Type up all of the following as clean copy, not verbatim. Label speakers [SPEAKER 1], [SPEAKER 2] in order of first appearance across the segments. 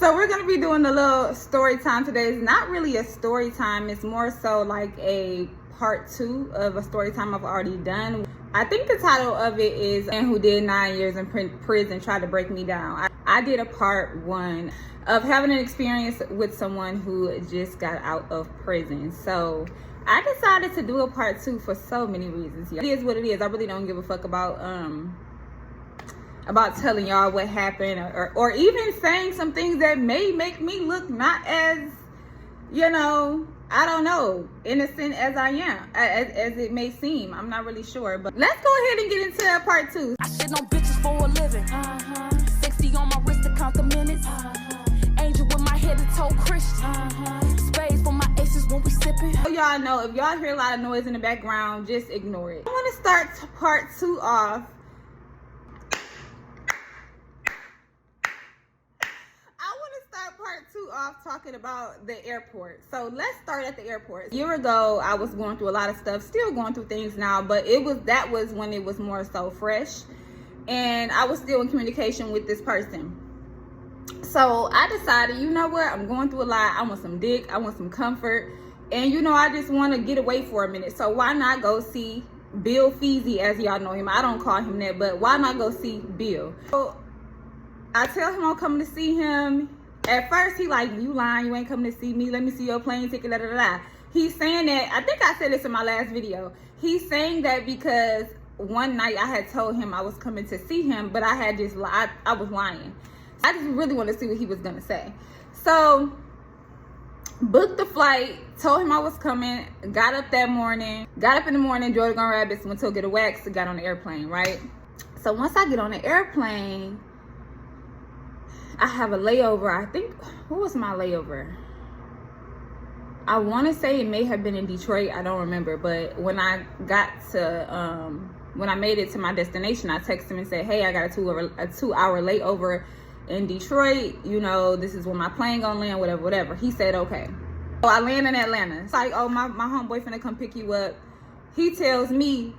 [SPEAKER 1] So we're gonna be doing a little story time today. It's not really a story time, it's more so like a part 2 of a story time I've already done. I think the title of it is "And Who Did 9 Years in Prison Tried to Break Me Down." I did a part 1 of having an experience with someone who just got out of prison. So I decided to do a part 2 for so many reasons. It is what it is. I really don't give a fuck about telling y'all what happened or even saying some things that may make me look not as, you know, I don't know, innocent as I am, as it may seem. I'm not really sure, but let's go ahead and get into part 2.
[SPEAKER 2] I shit on bitches for a living. 60 on my wrist to count the minutes. Angel with my head to toe Christian. Spades for my aces when we sipping.
[SPEAKER 1] So y'all know, if y'all hear a lot of noise in the background, just ignore it. I want to start part 2 off. Talking about the airport. So let's start at the airport. A year ago, I was going through a lot of stuff, still going through things now, but that was when it was more so fresh, and I was still in communication with this person. So I decided, you know what, I'm going through a lot. I want some dick, I want some comfort, and you know, I just want to get away for a minute. So why not go see Bill Feezy, as y'all know him? I don't call him that, but why not go see Bill? So I tell him I'm coming to see him. At first, he like, you lying, you ain't coming to see me. Let me see your plane ticket, da da da. He's saying that, I think I said this in my last video. He's saying that because one night I had told him I was coming to see him, but I had just lied. I was lying. I just really want to see what he was going to say. So, booked the flight, told him I was coming, got up in the morning, drove to Grand Rapids, went to go get a wax, and got on the airplane, right? So, once I get on the airplane, I have a layover. I think, what was my layover? I want to say it may have been in Detroit. I don't remember. But when I got to, when I made it to my destination, I texted him and said, hey, I got a 2-hour layover in Detroit. You know, this is when my plane gonna land, whatever. He said, okay. So I land in Atlanta. It's like, oh, my homeboy finna come pick you up. He tells me,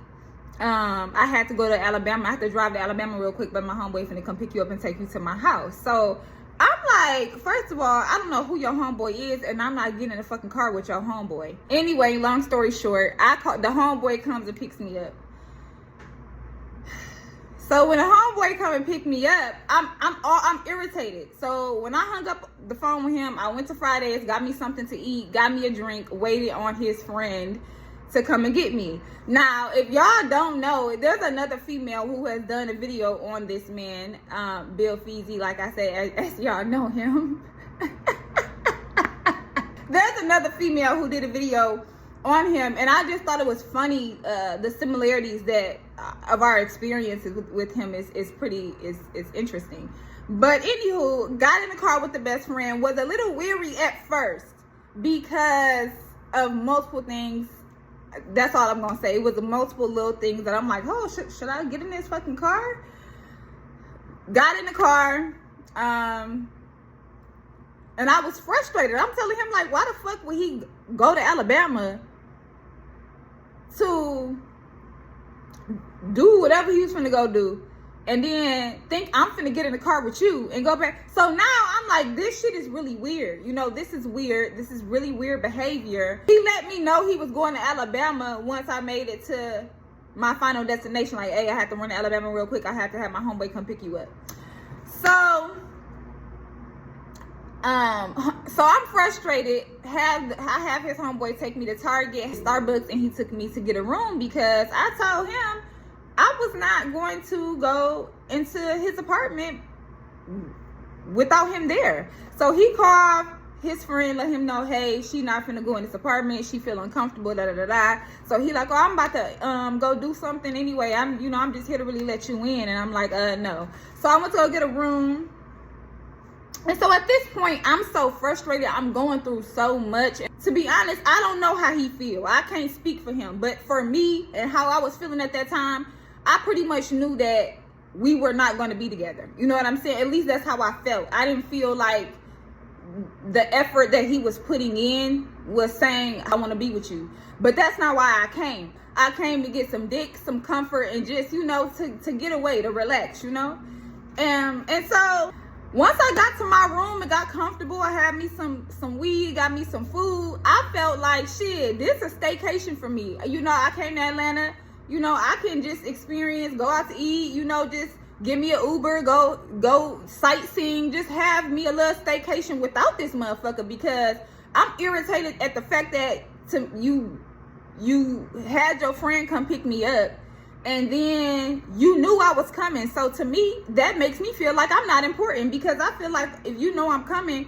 [SPEAKER 1] I had to go to Alabama. I had to drive to Alabama real quick, but my homeboy finna come pick you up and take you to my house. So I'm like, first of all, I don't know who your homeboy is, and I'm not getting in a fucking car with your homeboy. Anyway, long story short, the homeboy comes and picks me up. So when the homeboy come and pick me up, I'm irritated. So when I hung up the phone with him, I went to Fridays, got me something to eat, got me a drink, waited on his friend to come and get me. Now, if y'all don't know, there's another female who has done a video on this man, Bill Feezy, like I said, as y'all know him. There's another female who did a video on him, and I just thought it was funny. The similarities that of our experiences with him is interesting. But anywho, got in the car with the best friend, was a little weary at first because of multiple things. That's all I'm gonna say. It was multiple little things that I'm like, oh, should I get in this fucking car? Got in the car, and I was frustrated. I'm telling him, like, why the fuck would he go to Alabama to do whatever he was finna go do, and then think I'm finna get in the car with you and go back? So now I'm like, this shit is really weird. You know, this is weird. This is really weird behavior. He let me know he was going to Alabama once I made it to my final destination. Like, hey, I have to run to Alabama real quick. I have to have my homeboy come pick you up. So I'm frustrated. I have his homeboy take me to Target, Starbucks, and he took me to get a room because I told him I was not going to go into his apartment without him there. So he called his friend, let him know, hey, she not finna go in this apartment. She feel uncomfortable, da da da da. So he like, oh, I'm about to go do something anyway. I'm just here to really let you in. And I'm like, no. So I went to go get a room. And so at this point, I'm so frustrated. I'm going through so much. To be honest, I don't know how he feel. I can't speak for him. But for me and how I was feeling at that time, I pretty much knew that we were not going to be together. You know what I'm saying? At least that's how I felt. I didn't feel like the effort that he was putting in was saying, I want to be with you. But that's not why I came. I came to get some dick, some comfort, and just, you know, to get away, to relax, you know? And so Once I got to my room and got comfortable, I had me some weed, got me some food. I felt like, shit, this is a staycation for me. You know, I came to Atlanta. You know, I can just experience, go out to eat, you know, just give me an Uber, go sightseeing, just have me a little staycation without this motherfucker, because I'm irritated at the fact that you had your friend come pick me up and then you knew I was coming. So to me, that makes me feel like I'm not important, because I feel like if you know I'm coming,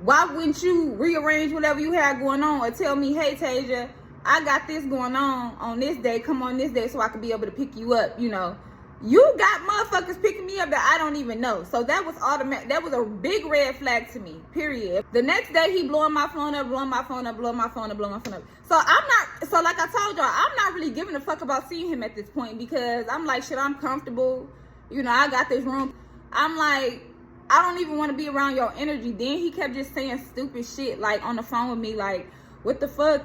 [SPEAKER 1] why wouldn't you rearrange whatever you had going on or tell me, hey, Tasia, I got this going on this day. Come on this day so I could be able to pick you up, you know. You got motherfuckers picking me up that I don't even know. So that was automatic. That was a big red flag to me, period. The next day, he blowing my phone up. So like I told y'all, I'm not really giving a fuck about seeing him at this point, because I'm like, shit, I'm comfortable. You know, I got this room. I'm like, I don't even want to be around your energy. Then he kept just saying stupid shit, like on the phone with me, like, what the fuck,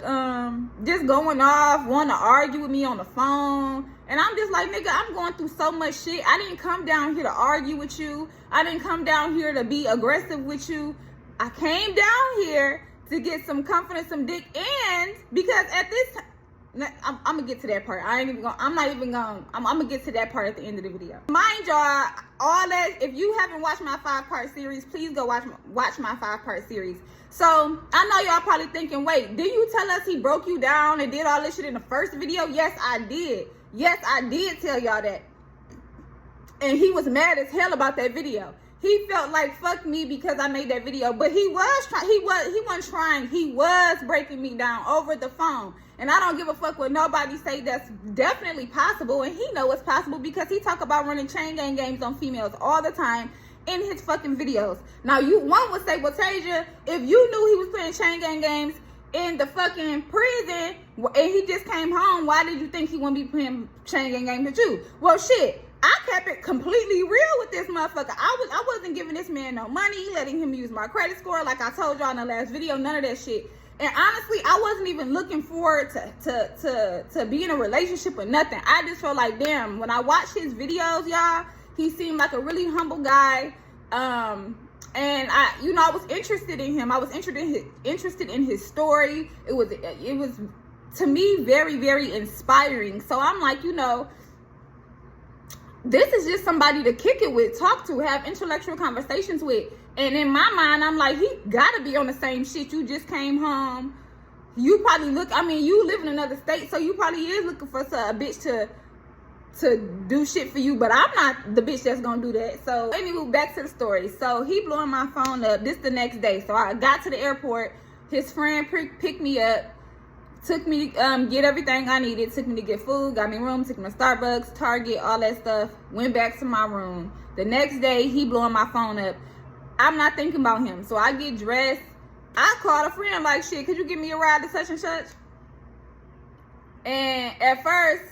[SPEAKER 1] just going off, want to argue with me on the phone. And I'm just like, nigga, I'm going through so much shit. I didn't come down here to argue with you. I didn't come down here to be aggressive with you. I came down here to get some confidence, some dick, and because at this time, I'm gonna get to that part. I'm gonna get to that part at the end of the video. Mind y'all, all that, if you haven't watched my 5-part series, please go watch my 5-part series. So I know y'all probably thinking, wait, did you tell us he broke you down and did all this shit in the first video? Yes, I did. Yes, I did tell y'all that. And he was mad as hell about that video. He felt like fuck me because I made that video, but he wasn't trying. He was breaking me down over the phone. And I don't give a fuck what nobody say. That's definitely possible, and he know it's possible because he talk about running chain gang games on females all the time in his fucking videos. Now, one would say, well, Tasia, if you knew he was playing chain gang games in the fucking prison and he just came home, why did you think he wouldn't be playing chain gang games with you? Well, shit, I kept it completely real with this motherfucker. I wasn't giving this man no money, letting him use my credit score like I told y'all in the last video, none of that shit. And honestly, I wasn't even looking forward to be in a relationship or nothing. I just felt like, damn, when I watched his videos, y'all, he seemed like a really humble guy. And I was interested in him. I was interested in his story. It was to me very, very inspiring. So I'm like, you know, this is just somebody to kick it with, talk to, have intellectual conversations with. And in my mind, I'm like, he gotta be on the same shit. You just came home. You probably you live in another state, so you probably is looking for a bitch to do shit for you. But I'm not the bitch that's gonna do that. So anyway, back to the story. So he blowing my phone up. This the next day. So I got to the airport. His friend picked me up. Took me to get everything I needed. Took me to get food, got me room, took me to Starbucks, Target, all that stuff. Went back to my room. The next day, he blowing my phone up. I'm not thinking about him. So I get dressed. I called a friend like, shit, could you give me a ride to such and such? And at first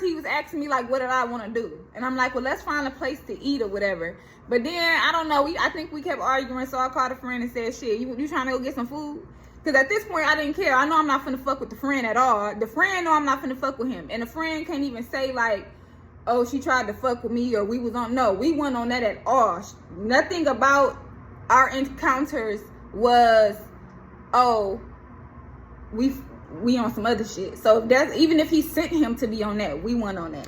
[SPEAKER 1] he was asking me like, what did I want to do? And I'm like, well, let's find a place to eat or whatever. But then, I don't know, I think we kept arguing. So I called a friend and said, shit, you trying to go get some food? Because at this point, I didn't care. I know I'm not finna fuck with the friend at all. The friend know I'm not finna fuck with him. And the friend can't even say like, oh, she tried to fuck with me or we was on. No, we weren't on that at all. Nothing about our encounters was, oh, we on some other shit. So that's, even if he sent him to be on that, we weren't on that.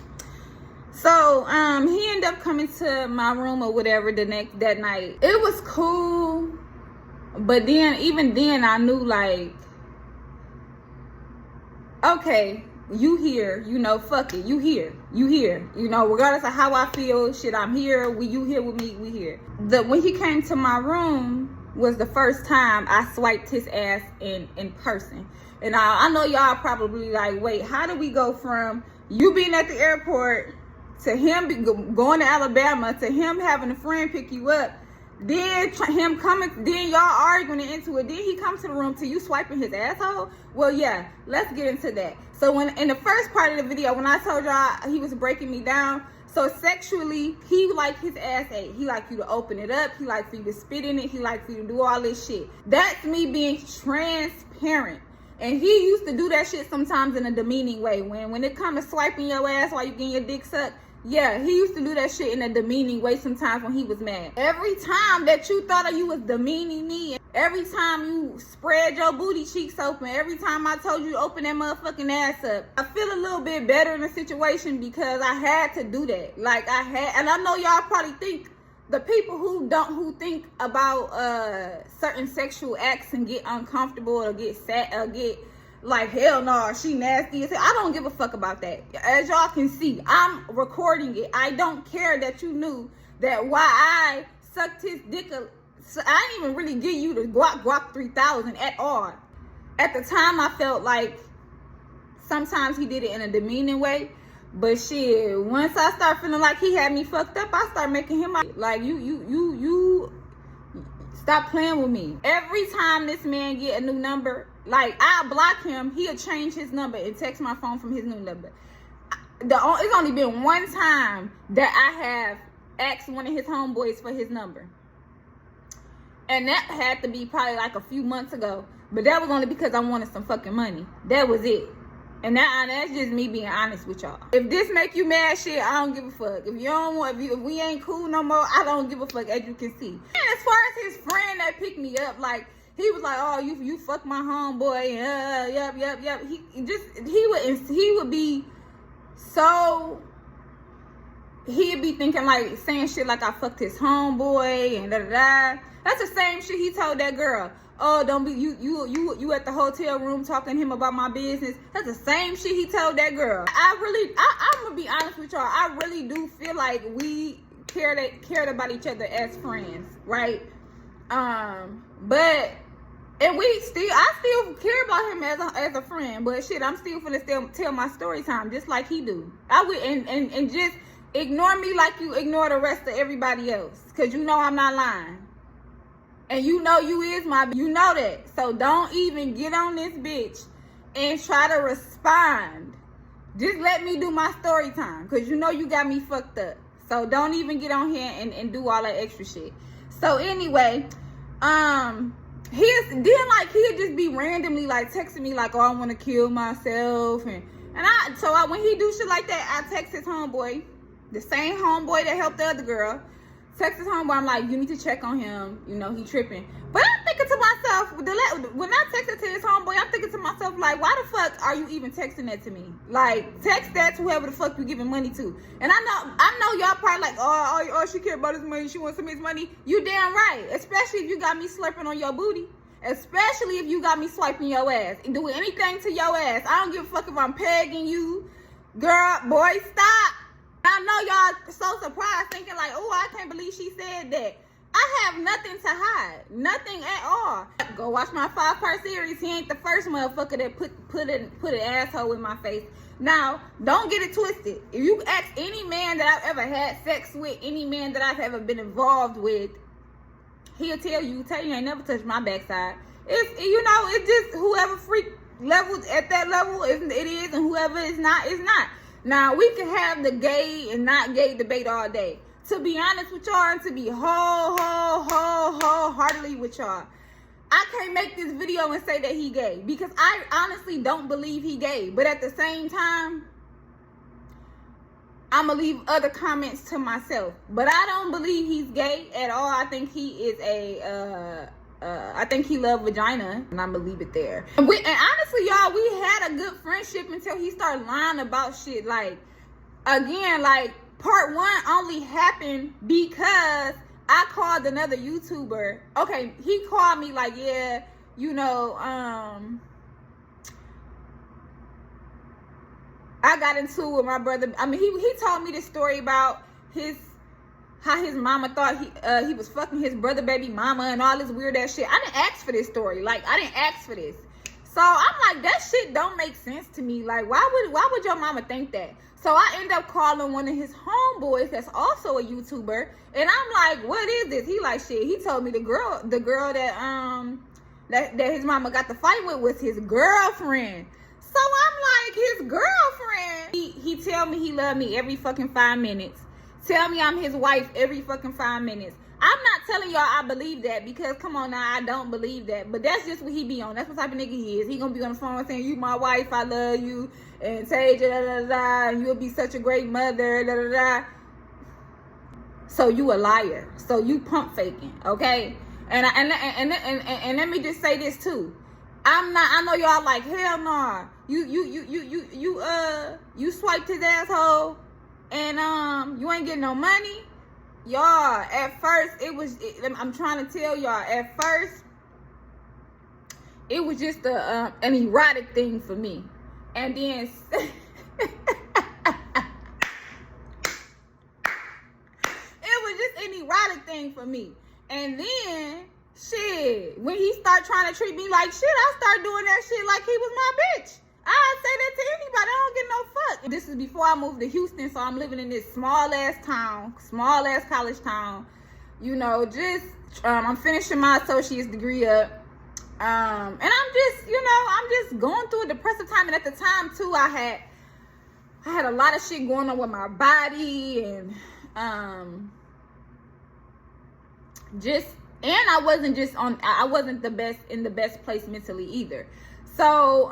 [SPEAKER 1] So he ended up coming to my room or whatever that night. It was cool. But then, even then, I knew, like, okay, you here, you know, fuck it, you here, you know, regardless of how I feel, shit, I'm here, you here with me, we here. When he came to my room was the first time I swiped his ass in person. And I know y'all probably like, wait, how do we go from you being at the airport to him going to Alabama to him having a friend pick you up? Then him coming, then y'all arguing into it. Then he comes to the room to you swiping his asshole. Well, yeah, let's get into that. So when in the first part of the video, when I told y'all he was breaking me down, so sexually, he liked his ass ate. He liked you to open it up. He liked for you to spit in it. He liked for you to do all this shit. That's me being transparent. And he used to do that shit sometimes in a demeaning way. When it comes to swiping your ass while you getting your dick sucked, Yeah, he used to do that shit in a demeaning way sometimes when he was mad. Every time that you thought you was demeaning me, every time you spread your booty cheeks open, every time I told you to open that motherfucking ass up, I feel a little bit better in the situation because I had to do that. Like and I know y'all probably think, the people who think about certain sexual acts and get uncomfortable or get sad or get like, hell no, she nasty. I don't give a fuck about that. As y'all can see, I'm recording it. I don't care that you knew that why I sucked his dick. So I didn't even really give you the guac 3000 at all. At the time, I felt like sometimes he did it in a demeaning way. But shit, once I start feeling like he had me fucked up, I start making him like, you stop playing with me. Every time this man get a new number, like I block him, he'll change his number and text my phone from his new number. It's only been one time that I have asked one of his homeboys for his number. And that had to be probably like a few months ago. But that was only because I wanted some fucking money. That was it. And that's just me being honest with y'all. If this make you mad, shit, I don't give a fuck. If you don't want, if we ain't cool no more, I don't give a fuck, as you can see. And as far as his friend that picked me up, like, he was like, oh, you fuck my homeboy, yep. He would be so, he'd be thinking like, saying shit like I fucked his homeboy and da. That's the same shit he told that girl. Oh, don't be you at the hotel room talking to him about my business. That's the same shit he told that girl. I'm gonna be honest with y'all. I really do feel like we cared about each other as friends, right? But I still care about him as a friend. But shit, I'm still finna tell my story time just like he do. I would and just ignore me like you ignore the rest of everybody else, cause you know I'm not lying. And you know you know that. So don't even get on this bitch and try to respond. Just let me do my story time. Because you know you got me fucked up. So don't even get on here and do all that extra shit. So anyway, he'd just be randomly like texting me like, oh, I want to kill myself. And when he do shit like that, I text his homeboy, the same homeboy that helped the other girl. Text his homeboy, I'm like, you need to check on him. You know, he tripping. But I'm thinking to myself, when I texted to his homeboy, I'm thinking to myself, like, why the fuck are you even texting that to me? Like, text that to whoever the fuck you giving money to. And I know y'all probably like, oh, she care about his money. She wants some of his money. You damn right. Especially if you got me slurping on your booty. Especially if you got me swiping your ass. And doing anything to your ass. I don't give a fuck if I'm pegging you. Girl, boy, stop. I know y'all so surprised thinking like, oh, I can't believe she said that. I have nothing to hide. Nothing at all. Go watch my 5-part series. He ain't the first motherfucker that put an asshole in my face. Now, don't get it twisted. If you ask any man that I've ever had sex with, any man that I've ever been involved with, he'll tell you ain't never touched my backside. It's just whoever freak levels at that level, it is, and whoever is not, is not. Now, we can have the gay and not gay debate all day. To be honest with y'all and to be wholeheartedly with y'all, I can't make this video and say that he gay because I honestly don't believe he gay. But at the same time, I'm going to leave other comments to myself. But I don't believe he's gay at all. I think he is I think he loved vagina, and I'm gonna leave it there. And honestly, y'all, we had a good friendship until he started lying about shit. Like, again, like, part 1 only happened because I called another YouTuber. Okay, he called me like, yeah, you know, I got into it with my brother. I mean, he told me this story about how his mama thought he was fucking his brother baby mama and all this weird ass shit. I didn't ask for this story. Like, I didn't ask for this. So I'm like, that shit don't make sense to me. Like, why would your mama think that? So I end up calling one of his homeboys that's also a YouTuber, and I'm like, what is this? He like, shit. He told me the girl that his mama got the fight with was his girlfriend. So I'm like, his girlfriend. He tell me he loved me every fucking 5 minutes. Tell me I'm his wife every fucking 5 minutes. I'm not telling y'all I believe that, because come on now, I don't believe that. But that's just what he be on. That's what type of nigga he is. He gonna be on the phone saying, you my wife, I love you, and Taja, da da da, and you'll be such a great mother, da da da. So you a liar. So you pump faking, okay? And let me just say this too. I know y'all like, hell nah. You swiped his asshole and you ain't getting no money. Y'all, at first I'm trying to tell y'all, at first it was just an erotic thing for me. And then an erotic thing for me. And then shit, when he start trying to treat me like shit, I start doing that shit like he was my bitch. I say that to anybody. I don't get no fuck. This is before I moved to Houston, so I'm living in this small ass college town. You know, just I'm finishing my associate's degree up. And I'm just going through a depressive time. And at the time too, I had a lot of shit going on with my body, and I wasn't in the best place mentally either. So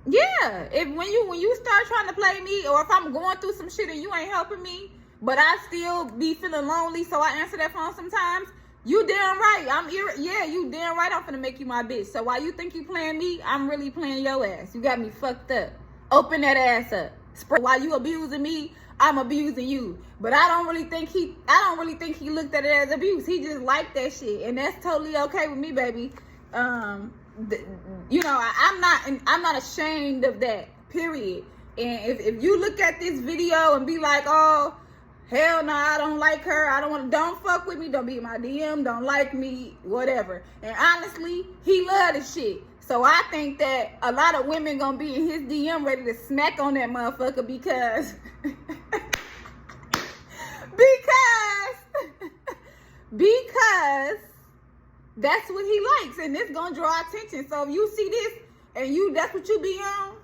[SPEAKER 1] yeah, when you start trying to play me, or if I'm going through some shit and you ain't helping me, but I still be feeling lonely, so I answer that phone sometimes, you damn right. You damn right I'm finna make you my bitch. So while you think you playing me, I'm really playing your ass. You got me fucked up. Open that ass up. While you abusing me, I'm abusing you. But I don't really think he looked at it as abuse. He just liked that shit, and that's totally okay with me, baby. I'm not ashamed of that, period. And if you look at this video and be like, oh, hell no, I don't like her, don't fuck with me, don't be in my DM, don't like me, whatever. And honestly, he love this shit. So I think that a lot of women gonna be in his DM ready to smack on that motherfucker because because that's what he likes, and it's gonna draw attention. So if you see this and that's what you be on,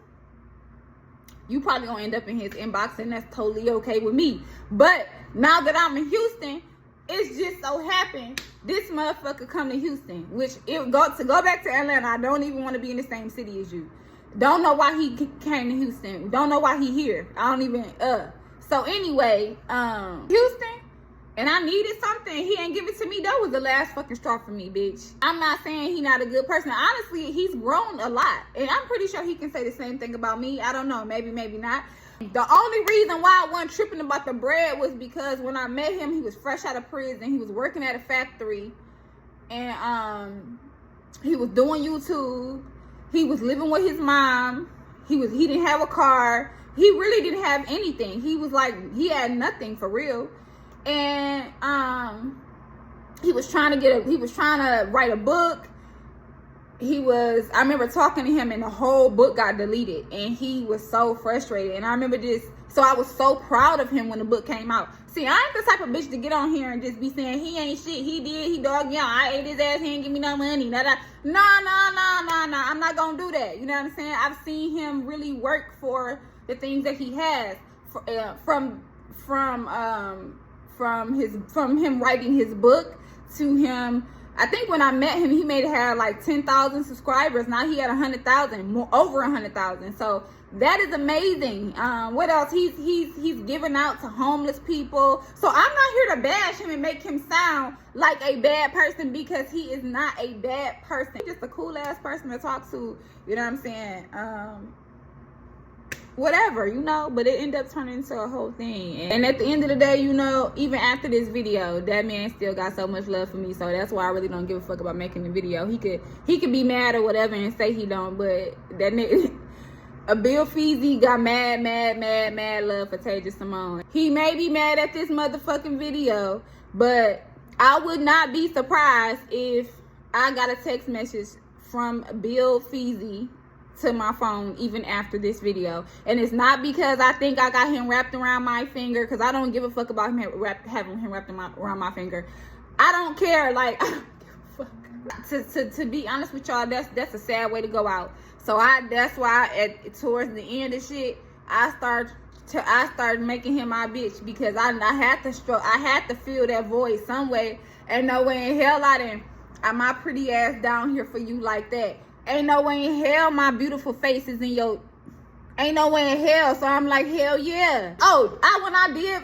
[SPEAKER 1] you probably gonna end up in his inbox, and that's totally okay with me. But now that I'm in Houston, it's just so happened this motherfucker come to Houston, which to go back to Atlanta, I don't even want to be in the same city as you. Don't know why he came to Houston. Don't know why he here. I don't even So anyway, Houston, and I needed something. He ain't give it to me. That was the last fucking straw for me, bitch. I'm not saying he not a good person. Honestly, he's grown a lot, and I'm pretty sure he can say the same thing about me. I don't know. Maybe not. The only reason why I wasn't tripping about the bread was because when I met him, he was fresh out of prison. He was working at a factory, and he was doing YouTube. He was living with his mom. He didn't have a car. He really didn't have anything. He was like, he had nothing for real. And he was trying to write a book. I remember talking to him, and the whole book got deleted, and he was so frustrated. And I remember this, so I was so proud of him when the book came out. See, I ain't the type of bitch to get on here and just be saying he ain't shit, he did, he dogged me out, I ate his ass, he ain't give me no money, nah. I'm not gonna do that. You know what I'm saying? I've seen him really work for the things that he has, from him writing his book to him. I think when I met him, he made it have like 10,000 subscribers. Now he had 100,000, over 100,000. So that is amazing. What else? He's giving out to homeless people. So I'm not here to bash him and make him sound like a bad person, because he is not a bad person. He's just a cool ass person to talk to. You know what I'm saying? Whatever, but it ended up turning into a whole thing. And at the end of the day, even after this video, that man still got so much love for me. So that's why I really don't give a fuck about making the video. He could be mad or whatever and say he don't, but that nigga Bill Feezy got mad love for Taja Simone. He may be mad at this motherfucking video, but I would not be surprised if I got a text message from Bill Feezy to my phone even after this video. And it's not because I think I got him wrapped around my finger, because I don't give a fuck about him having him wrapped around my finger. I don't care. Like, I don't give a fuck. To be honest with y'all, that's a sad way to go out. So that's why towards the end of shit, I start I started making him my bitch because I had to feel that void some way. And no way in hell I didn't. My pretty ass down here for you like that. Ain't no way in hell my beautiful face is in your. Ain't no way in hell. So I'm like, hell yeah. Oh, when I did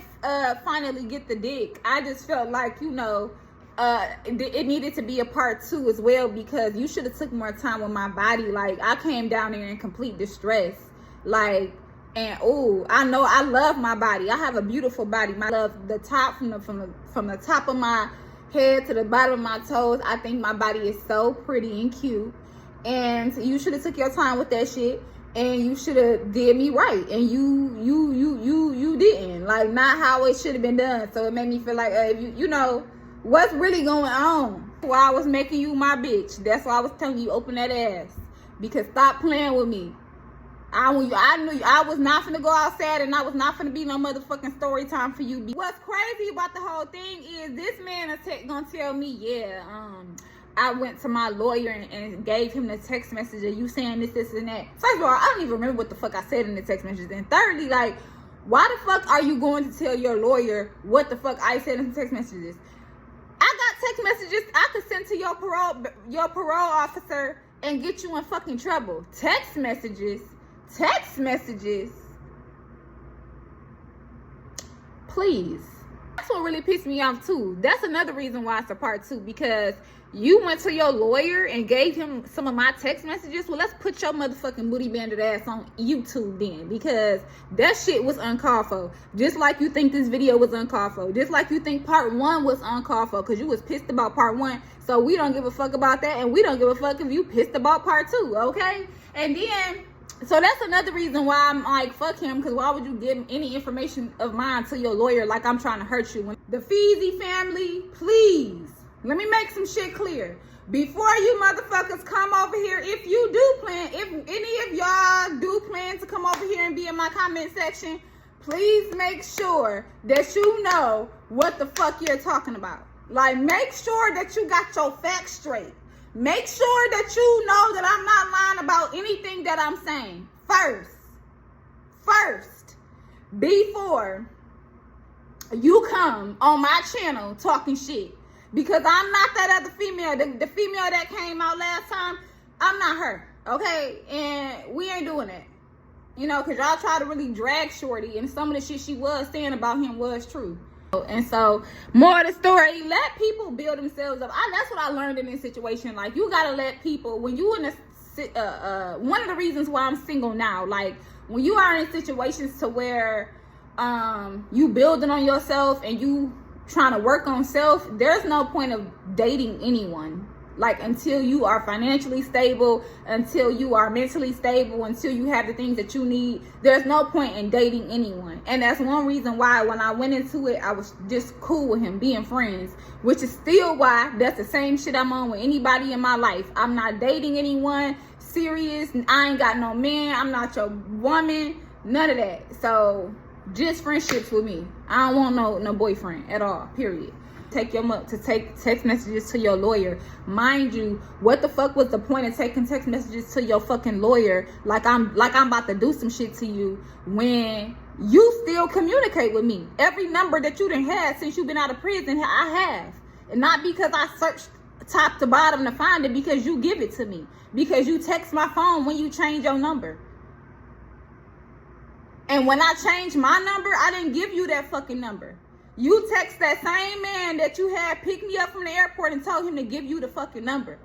[SPEAKER 1] finally get the dick, I just felt like, you know, it needed to be a part 2 as well, because you should have took more time with my body. Like, I came down there in complete distress. Like, and I know I love my body. I have a beautiful body. I love the top from the top of my head to the bottom of my toes. I think my body is so pretty and cute. And you should have took your time with that shit. And you should have did me right. And you didn't. Like, not how it should have been done. So it made me feel like, you know, what's really going on? While I was making you my bitch. That's why I was telling you, open that ass. Because stop playing with me. I knew I was not finna go outside, and I was not finna be no motherfucking story time for you. What's crazy about the whole thing is this man is gonna tell me, yeah, I went to my lawyer and gave him the text message of you saying this, and that. First of all, I don't even remember what the fuck I said in the text messages. And thirdly, like, why the fuck are you going to tell your lawyer what the fuck I said in the text messages? I got text messages I could send to your parole officer and get you in fucking trouble. Text messages. Please. That's what really pissed me off too. That's another reason why it's a part 2, because you went to your lawyer and gave him some of my text messages. Well, let's put your motherfucking booty banded ass on YouTube then, because that shit was uncalled for. Just like you think this video was uncalled for. Just like you think part 1 was uncalled for, because you was pissed about part 1. So we don't give a fuck about that, and we don't give a fuck if you pissed about part 2, okay? And then, so that's another reason why I'm like, fuck him, because why would you give any information of mine to your lawyer like I'm trying to hurt you? The Feezy family, please, let me make some shit clear. Before you motherfuckers come over here, if any of y'all do plan to come over here and be in my comment section, please make sure that you know what the fuck you're talking about. Like, make sure that you got your facts straight. Make sure that you know that I'm not lying about anything that I'm saying. First, before you come on my channel talking shit. Because I'm not that other female. The female that came out last time, I'm not her. Okay? And we ain't doing that. You know, because y'all try to really drag Shorty. And some of the shit she was saying about him was true. And so, more of the story, let people build themselves up. That's what I learned in this situation. Like, you gotta let people, when you in a, one of the reasons why I'm single now, like, when you are in situations to where you building on yourself and you trying to work on self, there's no point of dating anyone. Like, until you are financially stable, until you are mentally stable, until you have the things that you need, there's no point in dating anyone. And that's one reason why when I went into it, I was just cool with him, being friends, which is still why that's the same shit I'm on with anybody in my life. I'm not dating anyone serious. I ain't got no man. I'm not your woman. None of that. So just friendships with me. I don't want no boyfriend at all, period. Take text messages to your lawyer. Mind you, what the fuck was the point of taking text messages to your fucking lawyer like I'm about to do some shit to you when you still communicate with me? Every number that you done had since you've been out of prison, I have. And not because I searched top to bottom to find it, because you give it to me. Because you text my phone when you change your number. And when I changed my number, I didn't give you that fucking number. You text that same man that you had pick me up from the airport and told him to give you the fucking number.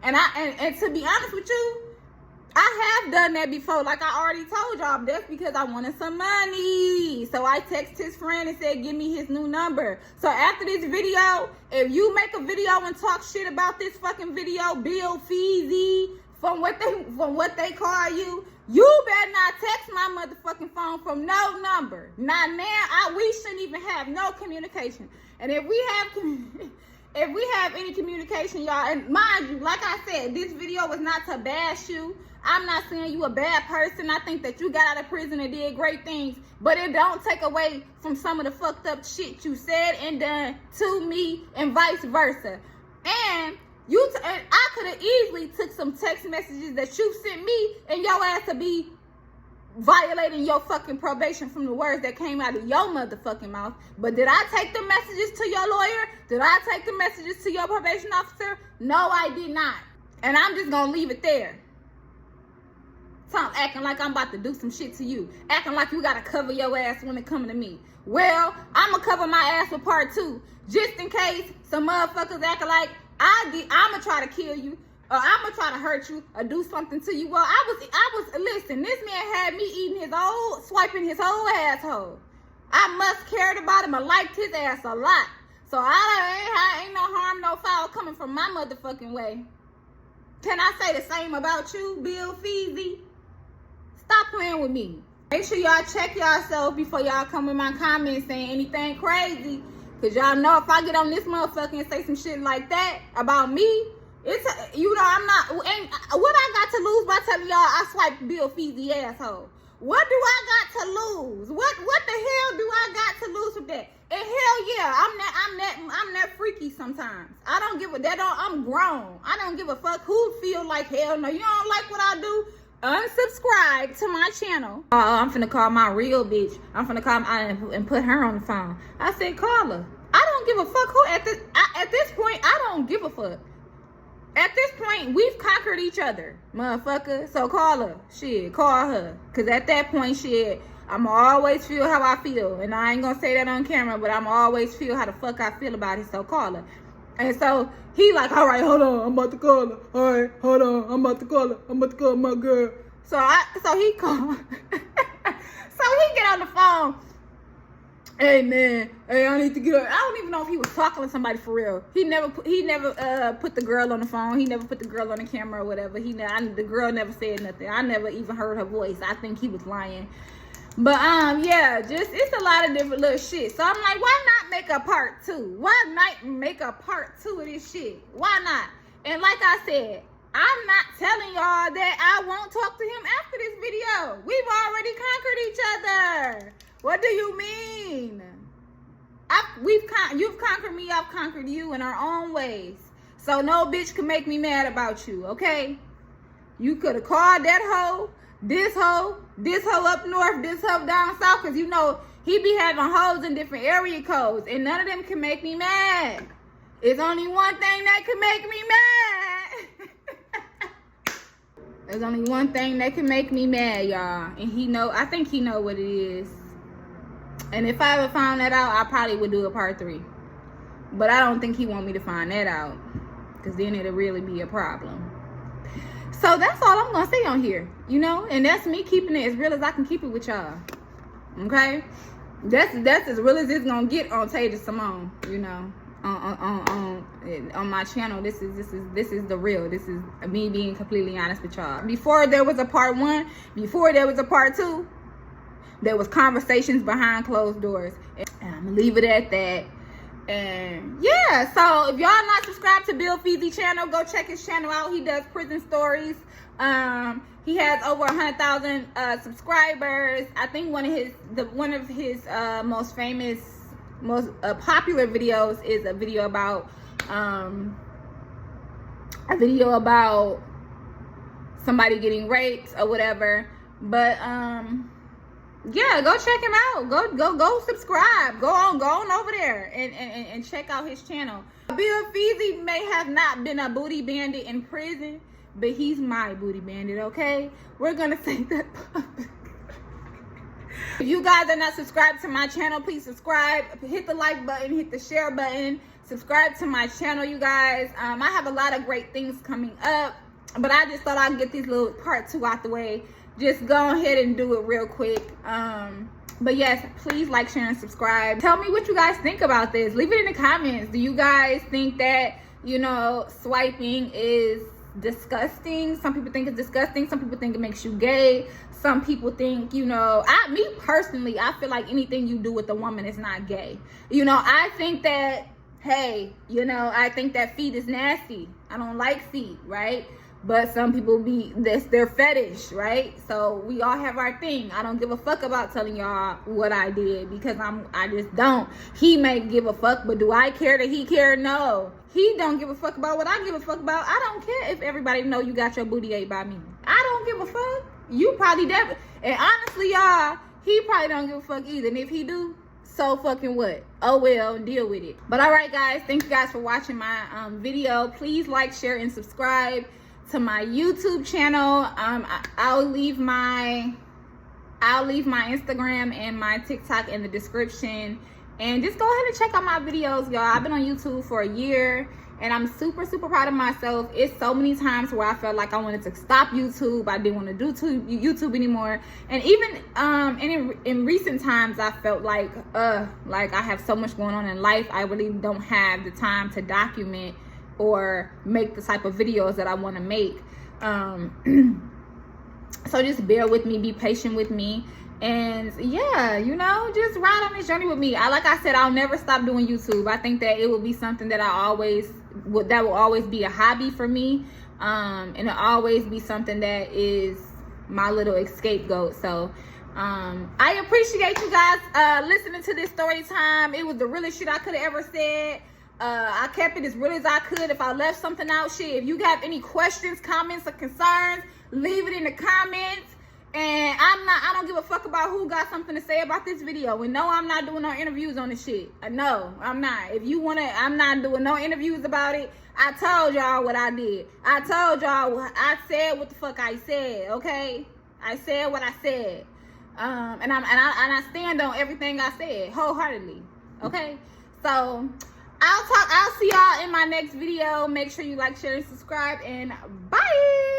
[SPEAKER 1] And to be honest with you, I have done that before. Like I already told y'all, that's because I wanted some money. So I texted his friend and said, give me his new number. So after this video, if you make a video and talk shit about this fucking video, Bill Feezy, from what they call you, you better not text my motherfucking phone from no number. Not now. We shouldn't even have no communication. And if we have any communication, y'all, and mind you, like I said, this video was not to bash you. I'm not saying you a bad person. I think that you got out of prison and did great things, but it don't take away from some of the fucked up shit you said and done to me, and vice versa. And I could have easily took some text messages that you sent me and your ass to be violating your fucking probation from the words that came out of your motherfucking mouth. But did I take the messages to your lawyer? Did I take the messages to your probation officer? No, I did not. And I'm just gonna leave it there. So I'm acting like I'm about to do some shit to you. Acting like you gotta cover your ass when it comes to me. Well, I'ma cover my ass with part 2. Just in case some motherfuckers acting like I'ma try to kill you. Or I'ma try to hurt you or do something to you. Well, listen, this man had me swiping his whole asshole. I must cared about him or liked his ass a lot. So ain't no harm, no foul coming from my motherfucking way. Can I say the same about you, Bill Feezy? Stop playing with me. Make sure y'all check yourself before y'all come in my comments saying anything crazy. Cause y'all know if I get on this motherfucker and say some shit like that about me, I'm not, what I got to lose by telling y'all I swiped Bill Feezy asshole? What do I got to lose? What the hell do I got to lose with that? And hell yeah, I'm that freaky sometimes. I don't give I'm grown. I don't give a fuck who feel like hell no. You don't like what I do? Unsubscribe to my channel. I'm finna call my real bitch. I'm finna call and put her on the phone. I said, call her. I don't give a fuck who at this point, I don't give a fuck. At this point, we've conquered each other, motherfucker. So call her. Shit, call her. Because at that point, shit, I'ma always feel how I feel. And I ain't gonna say that on camera, but I'ma always feel how the fuck I feel about it. So call her. And so he like, all right, hold on, I'm about to call her. All right, hold on, I'm about to call her. I'm about to call my girl. So he called. So he get on the phone. Hey man, hey, I need to get up. I don't even know if he was talking to somebody for real. He never put the girl on the phone. He never put the girl on the camera or whatever. The girl never said nothing. I never even heard her voice. I think he was lying. But yeah, it's a lot of different little shit. So I'm like, why not make a part 2? Why not make a part 2 of this shit? Why not? And like I said, I'm not telling y'all that I won't talk to him after this video. We've already conquered each other. What do you mean? You've conquered me, I've conquered you in our own ways. So no bitch can make me mad about you, okay? You could have called that hoe, this hoe up north, this hoe down south, because you know he be having hoes in different area codes, and none of them can make me mad. It's only one thing that can make me mad. There's only one thing that can make me mad, y'all. And I think he know what it is. And if I ever found that out, I probably would do a part 3. But I don't think he want me to find that out, because then it'll really be a problem. So that's all I'm going to say on here, you know? And that's me keeping it as real as I can keep it with y'all. Okay? That's as real as it's going to get on Taja Simone, you know? On my channel. This is the real. This is me being completely honest with y'all. Before there was a part 1, before there was a part 2, there was conversations behind closed doors. And I'm gonna leave it at that. And yeah, so if y'all not subscribed to Bill Feezy channel, go check his channel out. He does prison stories. He has over 100,000 subscribers. I think one of his most famous, most popular videos is a video about somebody getting raped or whatever. But yeah, go check him out. Go subscribe. Go on over there and check out his channel. Bill Feezy may have not been a booty bandit in prison, but he's my booty bandit, okay? We're gonna say that public. If you guys are not subscribed to my channel, please subscribe. Hit the like button, hit the share button. Subscribe to my channel, you guys. I have a lot of great things coming up, but I just thought I'd get these little part 2 out the way. Just go ahead and do it real quick. But yes, please like, share, and subscribe. Tell me what you guys think about this. Leave it in the comments. Do you guys think that, you know, swiping is disgusting? Some people think it's disgusting. Some people think it makes you gay. Some people think, you know, me personally, I feel like anything you do with a woman is not gay. You know, I think that, hey, you know, I think that feet is nasty. I don't like feet, right? But some people that's their fetish, right? So we all have our thing. I don't give a fuck about telling y'all what I did, because I just don't. He may give a fuck, but do I care that he care? No. He don't give a fuck about what I give a fuck about. I don't care if everybody know you got your booty ate by me. I don't give a fuck. you probably definitely, and honestly, y'all, he probably don't give a fuck either. And if he do, so fucking what? Oh well, deal with it. But all right, guys, thank you guys for watching my video. Please like, share, and subscribe to my YouTube channel. I'll leave my Instagram and my TikTok in the description. And just go ahead and check out my videos, y'all. I've been on YouTube for a year, and I'm super, super proud of myself. It's so many times where I felt like I wanted to stop YouTube. I didn't want to do YouTube anymore. And even in recent times, I felt like I have so much going on in life. I really don't have the time to document or make the type of videos that I want to make. So just bear with me, be patient with me. And yeah, you know, just ride on this journey with me. Like I said, I'll never stop doing YouTube. I think that it will be something that that will always be a hobby for me. And it'll always be something that is my little scapegoat. So I appreciate you guys listening to this story time. It was the realest shit I could have ever said. I kept it as real as I could. If I left something out, shit, if you have any questions, comments, or concerns, leave it in the comments. And I don't give a fuck about who got something to say about this video. And no, I'm not doing no interviews on this shit. No, I'm not. If you want to, I'm not doing no interviews about it. I told y'all what I did. I told y'all, I said what the fuck I said, okay? I said what I said. And I stand on everything I said wholeheartedly, okay? So I'll see y'all in my next video. Make sure you like, share, and subscribe, and bye.